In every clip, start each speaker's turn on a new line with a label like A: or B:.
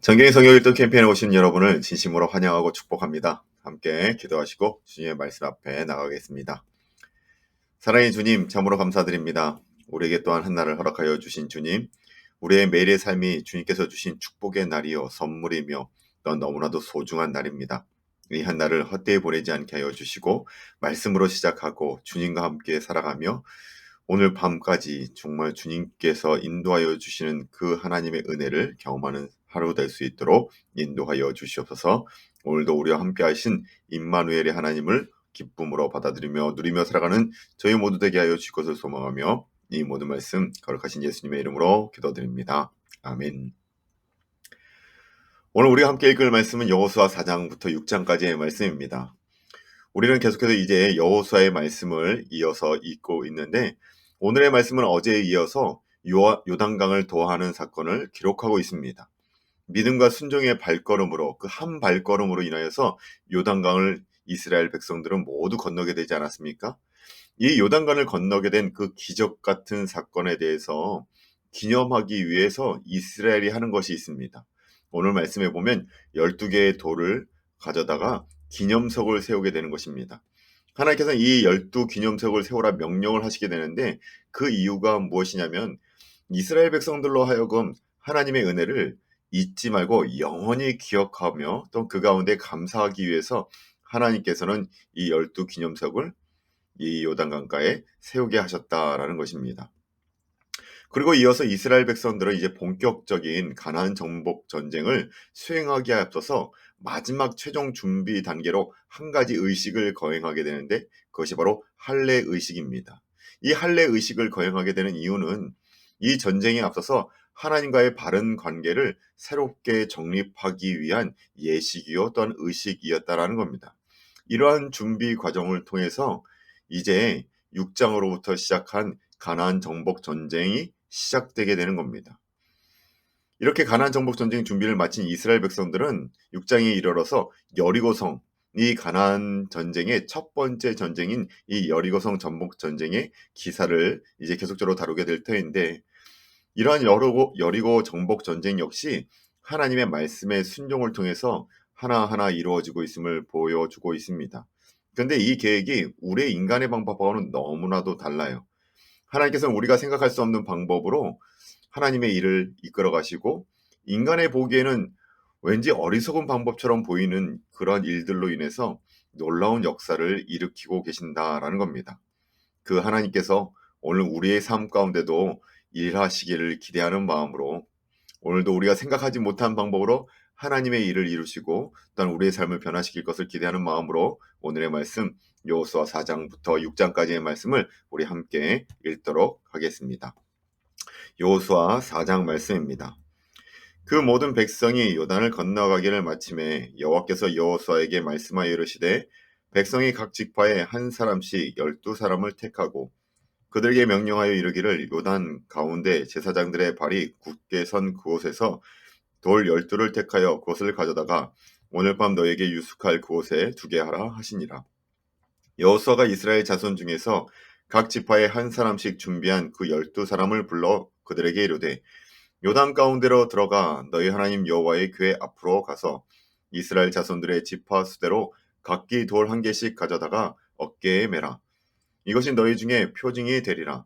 A: 정경의 성경 읽기 캠페인에 오신 여러분을 진심으로 환영하고 축복합니다. 함께 기도하시고 주님의 말씀 앞에 나가겠습니다. 사랑의 주님, 참으로 감사드립니다. 우리에게 또한 한 날을 허락하여 주신 주님, 우리의 매일의 삶이 주님께서 주신 축복의 날이요 선물이며 또 너무나도 소중한 날입니다. 이 한 날을 헛되이 보내지 않게 하여 주시고 말씀으로 시작하고 주님과 함께 살아가며 오늘 밤까지 정말 주님께서 인도하여 주시는 그 하나님의 은혜를 경험하는 하루 될 수 있도록 인도하여 주시옵소서. 오늘도 우리와 함께 하신 임마누엘의 하나님을 기쁨으로 받아들이며 누리며 살아가는 저희 모두 되게 하여 주실 것을 소망하며 이 모든 말씀 거룩하신 예수님의 이름으로 기도드립니다. 아멘. 오늘 우리가 함께 읽을 말씀은 여호수아 4장부터 6장까지의 말씀입니다. 우리는 계속해서 이제 여호수아의 말씀을 이어서 읽고 있는데 오늘의 말씀은 어제에 이어서 요단강을 도하는 사건을 기록하고 있습니다. 믿음과 순종의 발걸음으로 그 한 발걸음으로 인하여서 요단강을 이스라엘 백성들은 모두 건너게 되지 않았습니까? 이 요단강을 건너게 된 그 기적 같은 사건에 대해서 기념하기 위해서 이스라엘이 하는 것이 있습니다. 오늘 말씀에 보면 12개의 돌을 가져다가 기념석을 세우게 되는 것입니다. 하나님께서 이 12기념석을 세우라 명령을 하시게 되는데 그 이유가 무엇이냐면 이스라엘 백성들로 하여금 하나님의 은혜를 잊지 말고 영원히 기억하며 또 그 가운데 감사하기 위해서 하나님께서는 이 12기념석을 이 요단강가에 세우게 하셨다라는 것입니다. 그리고 이어서 이스라엘 백성들은 이제 본격적인 가나안 정복 전쟁을 수행하기에 앞서서 마지막 최종 준비 단계로 한 가지 의식을 거행하게 되는데 그것이 바로 할례 의식입니다. 이 할례 의식을 거행하게 되는 이유는 이 전쟁에 앞서서 하나님과의 바른 관계를 새롭게 정립하기 위한 예식이요 또한 의식이었다라는 겁니다. 이러한 준비 과정을 통해서 이제 6장으로부터 시작한 가나안 정복 전쟁이 시작되게 되는 겁니다. 이렇게 가나안 정복 전쟁 준비를 마친 이스라엘 백성들은 6장에 이르러서 여리고성, 이 가나안 전쟁의 첫 번째 전쟁인 이 여리고성 정복 전쟁의 기사를 이제 계속적으로 다루게 될 터인데 이러한 여리고 정복 전쟁 역시 하나님의 말씀의 순종을 통해서 하나하나 이루어지고 있음을 보여주고 있습니다. 그런데 이 계획이 우리의 인간의 방법하고는 너무나도 달라요. 하나님께서는 우리가 생각할 수 없는 방법으로 하나님의 일을 이끌어 가시고 인간의 보기에는 왠지 어리석은 방법처럼 보이는 그런 일들로 인해서 놀라운 역사를 일으키고 계신다라는 겁니다. 그 하나님께서 오늘 우리의 삶 가운데도 일하시기를 기대하는 마음으로 오늘도 우리가 생각하지 못한 방법으로 하나님의 일을 이루시고 또한 우리의 삶을 변화시킬 것을 기대하는 마음으로 오늘의 말씀 여호수아 4장부터 6장까지의 말씀을 우리 함께 읽도록 하겠습니다. 여호수아 4장 말씀입니다. 그 모든 백성이 요단을 건너가기를 마침에 여호와께서 여호수아에게 말씀하여 이르시되 백성이 각 지파에 한 사람씩 12사람을 택하고 그들에게 명령하여 이르기를 요단 가운데 제사장들의 발이 굳게 선 그곳에서 돌 12를 택하여 그것을 가져다가 오늘 밤 너에게 유숙할 그곳에 두게 하라 하시니라. 여호수아가 이스라엘 자손 중에서 각 지파에 한 사람씩 준비한 그 12사람을 불러 그들에게 이르되 요단 가운데로 들어가 너희 하나님 여호와의 궤 앞으로 가서 이스라엘 자손들의 지파 수대로 각기 돌 한 개씩 가져다가 어깨에 매라. 이것이 너희 중에 표징이 되리라.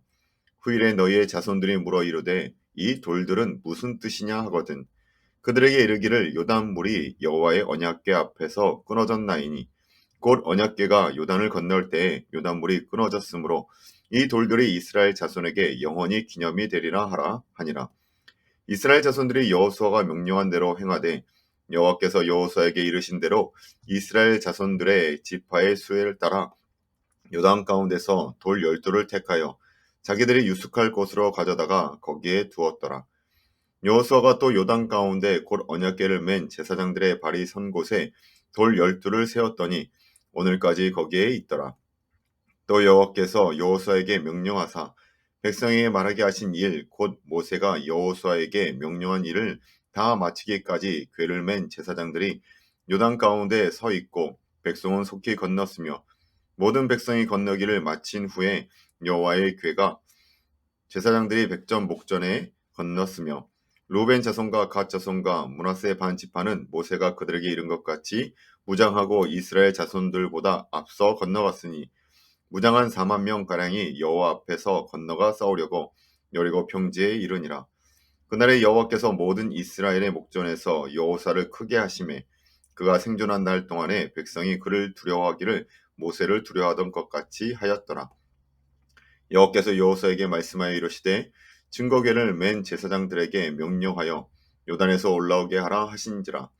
A: 후일에 너희의 자손들이 물어 이르되 이 돌들은 무슨 뜻이냐 하거든. 그들에게 이르기를 요단물이 여호와의 언약궤 앞에서 끊어졌나이니 곧 언약궤가 요단을 건널 때에 요단물이 끊어졌으므로 이 돌들이 이스라엘 자손에게 영원히 기념이 되리라 하라 하니라. 이스라엘 자손들이 여호수아가 명령한 대로 행하되 여호와께서 여호수아에게 이르신 대로 이스라엘 자손들의 지파의 수혜를 따라 요단 가운데서 돌 12돌을 택하여 자기들이 유숙할 곳으로 가져다가 거기에 두었더라. 여호수아가 또 요단 가운데 곧 언약궤를 맨 제사장들의 발이 선 곳에 돌 12를 세웠더니 오늘까지 거기에 있더라. 또 여호와께서 여호수아에게 명령하사 백성에게 말하게 하신 일 곧 모세가 여호수아에게 명령한 일을 다 마치기까지 궤를 맨 제사장들이 요단 가운데 서 있고 백성은 속히 건넜으며 모든 백성이 건너기를 마친 후에 여호와의 궤가 제사장들이 백전 목전에 건넜으며 루벤 자손과 갓 자손과 므낫세 반 지파는 모세가 그들에게 이른 것 같이 무장하고 이스라엘 자손들보다 앞서 건너갔으니 무장한 4만 명 가량이 여호와 앞에서 건너가 싸우려고 여리고 평지에 이르니라. 그날에 여호와께서 모든 이스라엘의 목전에서 여호사를 크게 하심에 그가 생존한 날 동안에 백성이 그를 두려워하기를 모세를 두려워하던 것 같이 하였더라. 여호와께서 여호사에게 말씀하여 이르시되 증거궤를 맨 제사장들에게 명령하여 요단에서 올라오게 하라 하신지라.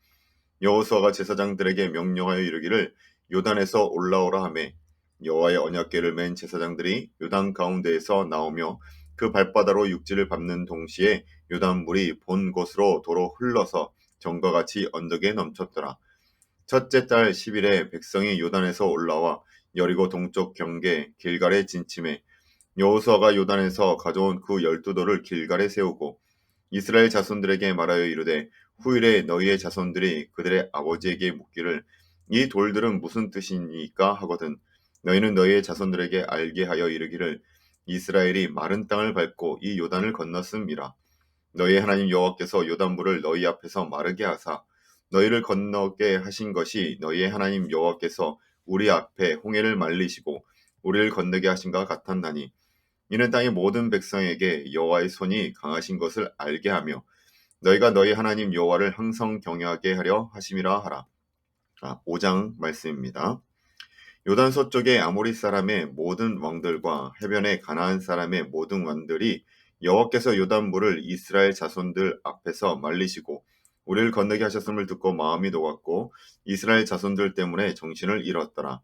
A: 여호수아가 제사장들에게 명령하여 이르기를 요단에서 올라오라 하매 여호와의 언약궤를 맨 제사장들이 요단 가운데에서 나오며 그 발바다로 육지를 밟는 동시에 요단 물이 본 곳으로 도로 흘러서 정과 같이 언덕에 넘쳤더라. 첫째 달 10일에 백성이 요단에서 올라와 여리고 동쪽 경계 길갈에 진침해 여호수아가 요단에서 가져온 그 12돌을 길갈에 세우고 이스라엘 자손들에게 말하여 이르되 후일에 너희의 자손들이 그들의 아버지에게 묻기를 이 돌들은 무슨 뜻이니까 하거든 너희는 너희의 자손들에게 알게 하여 이르기를 이스라엘이 마른 땅을 밟고 이 요단을 건넜음이라. 너희 하나님 여호와께서 요단물을 너희 앞에서 마르게 하사 너희를 건너게 하신 것이 너희의 하나님 여호와께서 우리 앞에 홍해를 말리시고 우리를 건너게 하신가 같았나니 이는 땅의 모든 백성에게 여호와의 손이 강하신 것을 알게 하며 너희가 너희 하나님 여호와를 항상 경외하게 하려 하심이라 하라. 5장 말씀입니다. 요단 서쪽의 아모리 사람의 모든 왕들과 해변의 가나안 사람의 모든 왕들이 여호와께서 요단 물을 이스라엘 자손들 앞에서 말리시고 우리를 건너게 하셨음을 듣고 마음이 녹았고 이스라엘 자손들 때문에 정신을 잃었더라.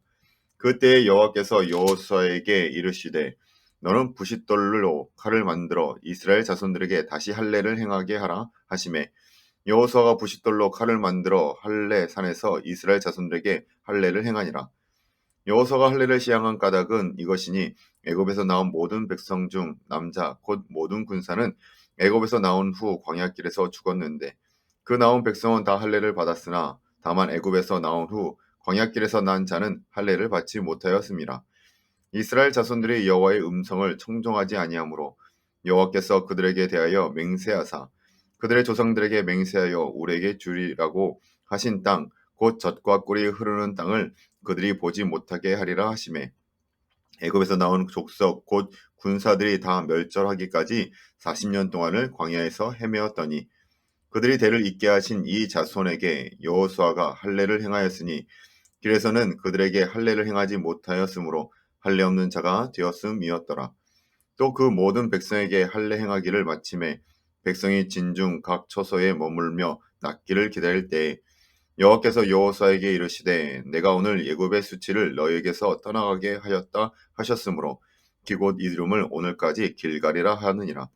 A: 그때에 여호와께서 여호수아에게 이르시되 너는 부싯돌로 칼을 만들어 이스라엘 자손들에게 다시 할례를 행하게 하라 하시매 여호수아가 부싯돌로 칼을 만들어 할례 산에서 이스라엘 자손들에게 할례를 행하니라. 여호수아가 할례를 시행한 까닭은 이것이니 애굽에서 나온 모든 백성 중 남자 곧 모든 군사는 애굽에서 나온 후 광야길에서 죽었는데 그 나온 백성은 다 할례를 받았으나 다만 애굽에서 나온 후 광야길에서 난 자는 할례를 받지 못하였음이라. 이스라엘 자손들이 여호와의 음성을 청종하지 아니하므로 여호와께서 그들에게 대하여 맹세하사 그들의 조상들에게 맹세하여 우리에게 주리라고 하신 땅 곧 젖과 꿀이 흐르는 땅을 그들이 보지 못하게 하리라 하시매 애굽에서 나온 족속 곧 군사들이 다 멸절하기까지 40년 동안을 광야에서 헤매었더니 그들이 대를 잇게 하신 이 자손에게 여호수아가 할례를 행하였으니 길에서는 그들에게 할례를 행하지 못하였으므로 할례 없는 자가 되었음이었더라. 또 그 모든 백성에게 할례 행하기를 마침에 백성이 진중 각 처소에 머물며 낫기를 기다릴 때에 여호와께서 여호수아에게 이르시되 내가 오늘 애굽의 수치를 너희에게서 떠나가게 하였다 하셨으므로 기곳 이름을 오늘까지 길갈이라 하느니라.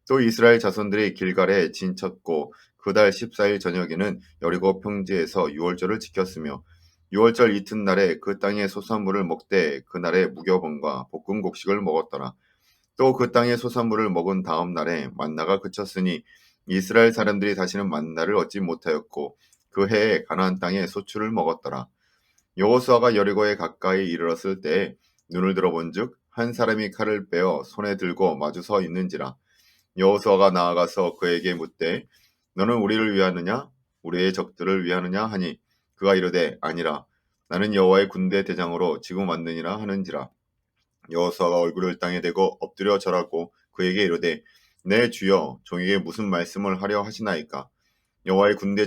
A: 또 이스라엘 자손들이 길갈에 진쳤고 그달 14일 저녁에는 여리고 평지에서 유월절을 지켰으며 유월절 이튿날에 그 땅의 소산물을 먹되 그날에 무교번과 볶은 곡식을 먹었더라. 또 그 땅의 소산물을 먹은 다음 날에 만나가 그쳤으니 이스라엘 사람들이 다시는 만나를 얻지 못하였고 그 해에 가나안 땅에 소출을 먹었더라. 여호수아가 여리고에 가까이 이르렀을 때에 눈을 들어본즉 한 사람이 칼을 빼어 손에 들고 마주 서 있는지라. 여호수아가 나아가서 그에게 묻되 너는 우리를 위하느냐 우리의 적들을 위하느냐 하니 그가 이르되 아니라 나는 여호와의 군대 대장으로 지금 왔느니라 하는지라. 여호수아가 얼굴을 땅에 대고 엎드려 절하고 그에게 이르되 내 주여 종에게 무슨 말씀을 하려 하시나이까. 여호와의 군대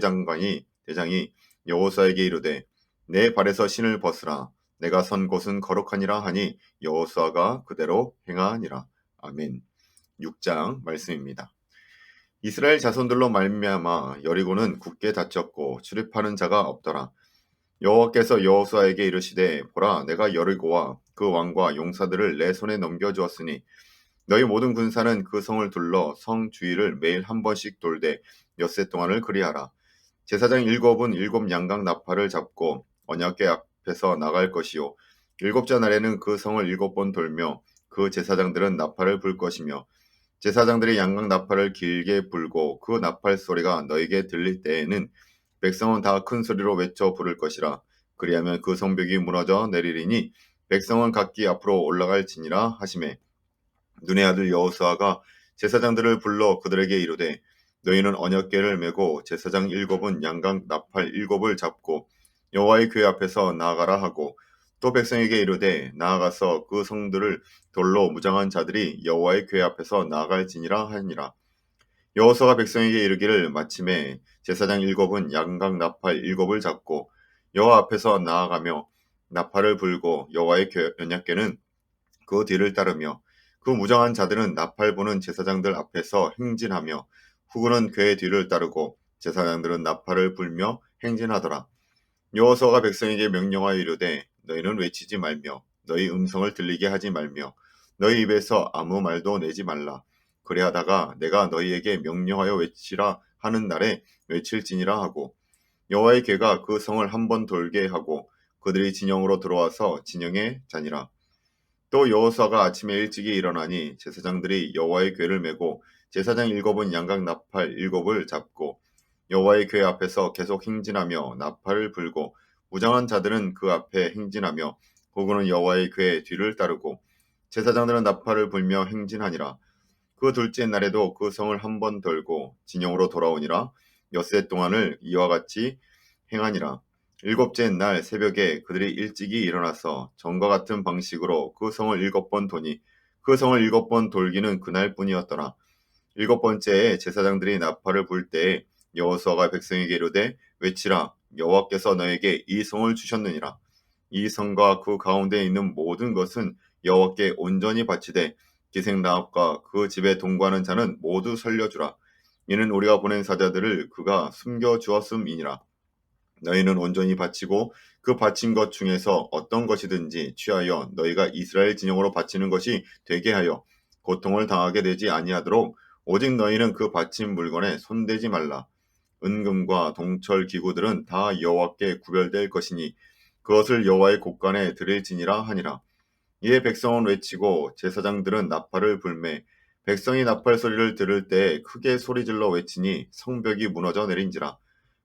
A: 대장이 여호수아에게 이르되 내 발에서 신을 벗으라 내가 선 곳은 거룩하니라 하니 여호수아가 그대로 행하니라. 아멘. 6장 말씀입니다. 이스라엘 자손들로 말미암아 여리고는 굳게 닫혔고 출입하는 자가 없더라. 여호와께서 여호수아에게 이르시되 보라 내가 여리고와 그 왕과 용사들을 내 손에 넘겨주었으니 너희 모든 군사는 그 성을 둘러 성 주위를 매일 한 번씩 돌되 엿새 동안을 그리하라. 제사장 7은 7양각 나팔을 잡고 언약궤 앞에서 나갈 것이요 7째 날에는 그 성을 7번 돌며 그 제사장들은 나팔을 불 것이며 제사장들이 양각 나팔을 길게 불고 그 나팔 소리가 너에게 들릴 때에는 백성은 다 큰 소리로 외쳐 부를 것이라. 그리하면 그 성벽이 무너져 내리리니 백성은 각기 앞으로 올라갈지니라 하시매 눈의 아들 여호수아가 제사장들을 불러 그들에게 이르되 너희는 언약궤를 메고 제사장 7은 양각 나팔 7을 잡고 여호와의 궤 앞에서 나아가라 하고 또 백성에게 이르되 나아가서 그 성들을 돌로 무장한 자들이 여호와의 궤 앞에서 나아갈지니라 하니라. 여호수아가 백성에게 이르기를 마침에 제사장 7은 양각 나팔 7을 잡고 여호와 앞에서 나아가며 나팔을 불고 여호와의 언약궤는 그 뒤를 따르며 그 무장한 자들은 나팔 부는 제사장들 앞에서 행진하며 후군은 궤의 뒤를 따르고 제사장들은 나팔을 불며 행진하더라. 여호수아가 백성에게 명령하여 이르되 너희는 외치지 말며 너희 음성을 들리게 하지 말며 너희 입에서 아무 말도 내지 말라. 그래하다가 내가 너희에게 명령하여 외치라 하는 날에 외칠지니라 하고 여호와의 궤가 그 성을 한 번 돌게 하고 그들이 진영으로 들어와서 진영에 자니라. 또 여호수아가 아침에 일찍이 일어나니 제사장들이 여호와의 궤를 메고 제사장 7은 양각 나팔 7을 잡고 여호와의 궤 앞에서 계속 행진하며 나팔을 불고 무장한 자들은 그 앞에 행진하며 후군은 여호와의 궤 뒤를 따르고 제사장들은 나팔을 불며 행진하니라. 그 둘째 날에도 그 성을 한 번 돌고 진영으로 돌아오니라. 엿새 동안을 이와 같이 행하니라. 일곱째 날 새벽에 그들이 일찍이 일어나서 전과 같은 방식으로 그 성을 7번 도니 그 성을 7번 돌기는 그날뿐이었더라. 7번째에 제사장들이 나팔을 불 때에 여호수아가 백성에게 이르되 외치라. 여호와께서 너에게 이 성을 주셨느니라. 이 성과 그 가운데 있는 모든 것은 여호와께 온전히 바치되 기생나합과 그 집에 동거하는 자는 모두 살려주라. 이는 우리가 보낸 사자들을 그가 숨겨 주었음이니라. 너희는 온전히 바치고 그 바친 것 중에서 어떤 것이든지 취하여 너희가 이스라엘 진영으로 바치는 것이 되게 하여 고통을 당하게 되지 아니하도록 오직 너희는 그 바친 물건에 손대지 말라. 은금과 동철 기구들은 다 여호와께 구별될 것이니 그것을 여호와의 곳간에 드릴지니라 하니라. 이에 백성은 외치고 제사장들은 나팔을 불매 백성이 나팔 소리를 들을 때 크게 소리질러 외치니 성벽이 무너져 내린지라.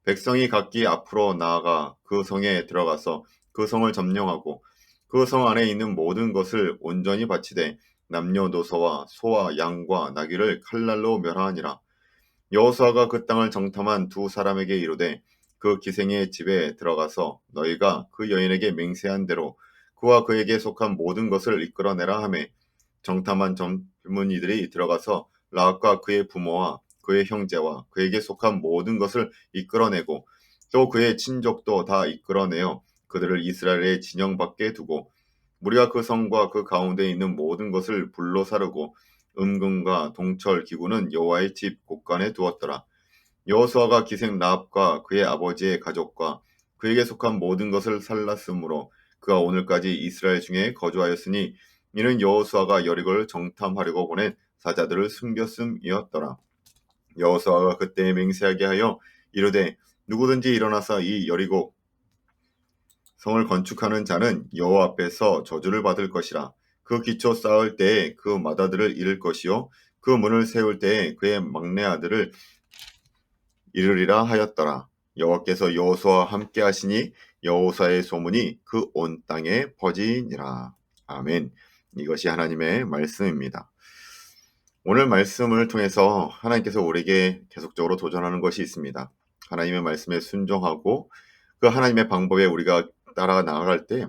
A: 백성이 각기 앞으로 나아가 그 성에 들어가서 그 성을 점령하고 그 성 안에 있는 모든 것을 온전히 바치되 남녀노소와 소와 양과 나귀를 칼날로 멸하니라. 여호수아가 그 땅을 정탐한 두 사람에게 이르되 그 기생의 집에 들어가서 너희가 그 여인에게 맹세한 대로 그와 그에게 속한 모든 것을 이끌어내라 하매 정탐한 젊은이들이 들어가서 라합과 그의 부모와 그의 형제와 그에게 속한 모든 것을 이끌어내고 또 그의 친족도 다 이끌어내어 그들을 이스라엘의 진영 밖에 두고 무리가 그 성과 그 가운데 있는 모든 것을 불로 사르고 은금과 동철 기구는 여호와의 집 곳간에 두었더라. 여호수아가 기생 라합과 그의 아버지의 가족과 그에게 속한 모든 것을 살랐으므로 그가 오늘까지 이스라엘 중에 거주하였으니 이는 여호수아가 여리고를 정탐하려고 보낸 사자들을 숨겼음이었더라. 여호수아가 그때 맹세하게 하여 이르되 누구든지 일어나서 이 여리고 성을 건축하는 자는 여호와 앞에서 저주를 받을 것이라. 그 기초 쌓을 때에 그 마다들을 잃을 것이요 그 문을 세울 때에 그의 막내 아들을 이르리라 하였더라. 여호와께서 여호수아와 함께 하시니 여호수아의 소문이 그 온 땅에 퍼지니라. 아멘. 이것이 하나님의 말씀입니다. 오늘 말씀을 통해서 하나님께서 우리에게 계속적으로 도전하는 것이 있습니다. 하나님의 말씀에 순종하고 그 하나님의 방법에 우리가 따라 나아갈 때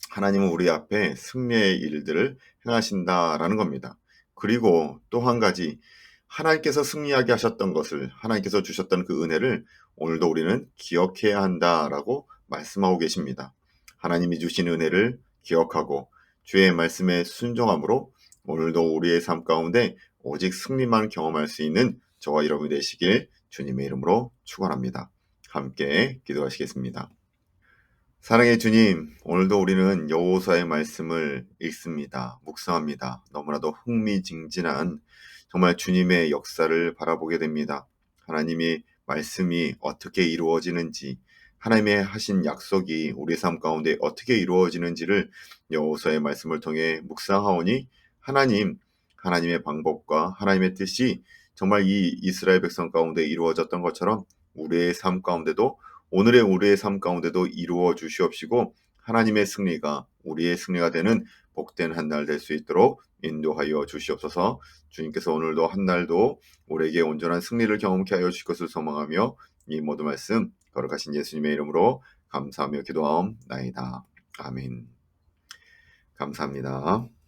A: 하나님은 우리 앞에 승리의 일들을 행하신다라는 겁니다. 그리고 또 한 가지 하나님께서 승리하게 하셨던 것을 하나님께서 주셨던 그 은혜를 오늘도 우리는 기억해야 한다라고 말씀하고 계십니다. 하나님이 주신 은혜를 기억하고 주의 말씀에 순종함으로 오늘도 우리의 삶 가운데 오직 승리만 경험할 수 있는 저와 여러분이 되시길 주님의 이름으로 축원합니다. 함께 기도하시겠습니다. 사랑의 주님, 오늘도 우리는 여호수아의 말씀을 읽습니다. 묵상합니다. 너무나도 흥미진진한 정말 주님의 역사를 바라보게 됩니다. 하나님이 말씀이 어떻게 이루어지는지, 하나님의 하신 약속이 우리 삶 가운데 어떻게 이루어지는지를 여호수아의 말씀을 통해 묵상하오니 하나님의 방법과 하나님의 뜻이 정말 이 이스라엘 백성 가운데 이루어졌던 것처럼 우리의 삶 가운데도 오늘의 우리의 삶 가운데도 이루어 주시옵시고 하나님의 승리가 우리의 승리가 되는 복된 한 날 될 수 있도록 인도하여 주시옵소서. 주님께서 오늘도 한 날도 우리에게 온전한 승리를 경험케 하여 주실 것을 소망하며 이 모든 말씀 거룩하신 예수님의 이름으로 감사하며 기도하옵나이다. 아멘. 감사합니다.